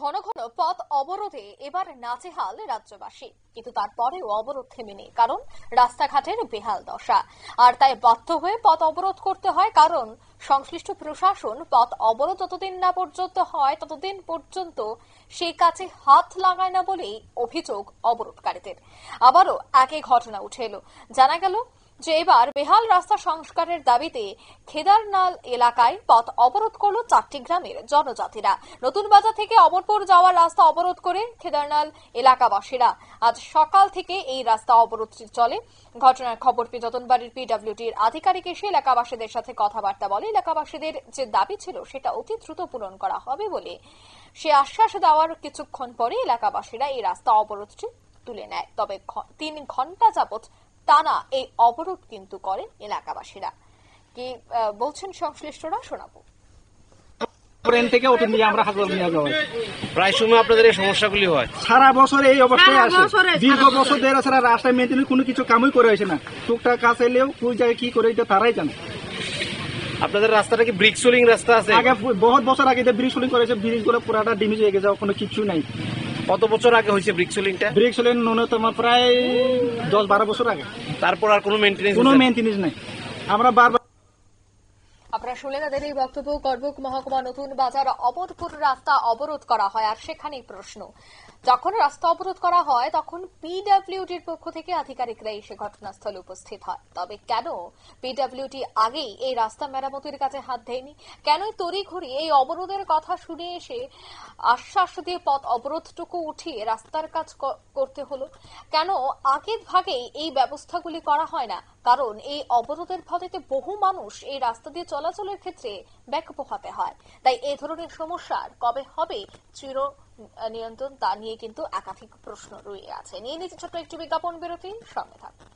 ঘন ঘন পথ অবরোধে এবার নাজেহাল রাজ্যবাসী, কিন্তু তারপরেও অবরোধ থেমে নেই, কারণ রাস্তাঘাটের বেহাল দশা। আর তাই বাধ্য হয়ে পথ অবরোধ করতে হয়, কারণ সংশ্লিষ্ট প্রশাসন পথ অবরোধ যতদিন না পর্যন্ত হয় ততদিন পর্যন্ত সেই কাজে হাত লাগায় না বলেই অভিযোগ অবরোধকারীদের। আবারও একই ঘটনা উঠে এলো। জানা গেল যে এবার বেহাল রাস্তা সংস্কারের দাবিতে খেদারনাল এলাকায় পথ অবরোধ করলো 4টি গ্রামের জনজাতিরা। নতুন বাজার থেকে অমরপুর যাওয়ার রাস্তা অবরোধ করে খেদারনাল এলাকাবাসীরা আজ সকাল থেকে এই রাস্তা অবরোধ চলে। ঘটনার খবর পেয়ে যতনবাড়ির পিডব্লিউডির আধিকারিক এসে এলাকাবাসীদের সাথে কথাবার্তা বলে। এলাকাবাসীদের যে দাবি ছিল সেটা অতি দ্রুত পূরণ করা হবে বলে সে আশ্বাস দেওয়ার কিছুক্ষণ পরে এলাকাবাসীরা এই রাস্তা অবরোধটি তুলে নেয়। তবে 3 ঘন্টা যাবত টানা এই অবরোধ কিন্তু করে এলাকাবাসীরা। কি বলছেন সংশ্লিষ্টরা শোনাবো। থেকে ওটা নিয়ে আমরা হাসপাতাল নিয়ে যাওয়া প্রায় সময় আপনাদের এই সমস্যাগুলি হয়। সারা বছর এই অবস্থায় আসে, দীর্ঘ বছর ধরে সারা রাস্তায় মেনটেন্স কোনো কিছু কামই করে হয়েছে না। টুকটাক কাজ এলেও কোন জায়গায় কি করে এটা তারাই জানে। আপনাদের রাস্তাটা কি ব্রিক সোলিং রাস্তা আছে? আগে বহুত বছর আগে ব্রিক সোলিং করেছে, ব্রিজ গুলো পুরাটা ড্যামেজ হয়ে গেছে, কোনো কিছু নাই। কত বছর আগে হয়েছে ব্রিক সোলিংটা? ব্রিক সোলিং ন্যূনতম প্রায় 10-12 বছর আগে। তারপর আর কোনো মেনটেন্স নাই। আমরা বারবার আপনারা শুনলেন তাদের এই বক্তব্য। করবুক মহকুমা নতুন বাজার অমরপুর রাস্তা অবরোধ করা হয়, আর সেখানেই প্রশ্ন, যখন রাস্তা অবরোধ করা হয় তখন পিডব্লিউডির পক্ষ থেকে আধিকারিকরা এসে ঘটনাস্থলে উপস্থিত হয়। তবে কেন পিডব্লিউডি আগেই এই রাস্তা মেরামতির কাজে হাত দেয়নি? কেনই তড়িঘড়ি এই অবরোধের কথা শুনে এসে আশ্বাস দিয়ে পথ অবরোধটুকু উঠিয়ে রাস্তার কাজ করতে হলো? কেন আগের ভাগেই এই ব্যবস্থাগুলি করা হয় না? কারণ এই অবরোধের ফলে বহু মানুষ এই রাস্তা দিয়ে চলাচলের ক্ষেত্রে ব্যাক পোহাতে হয়। তাই এই ধরনের সমস্যার কবে হবে চির নিয়ন্ত্রণ, তা নিয়ে কিন্তু একাধিক প্রশ্ন রয়ে আছে। নিয়ে নিচ্ছে ছোট্ট একটি বিজ্ঞাপন বিরতি, সঙ্গে থাকুন।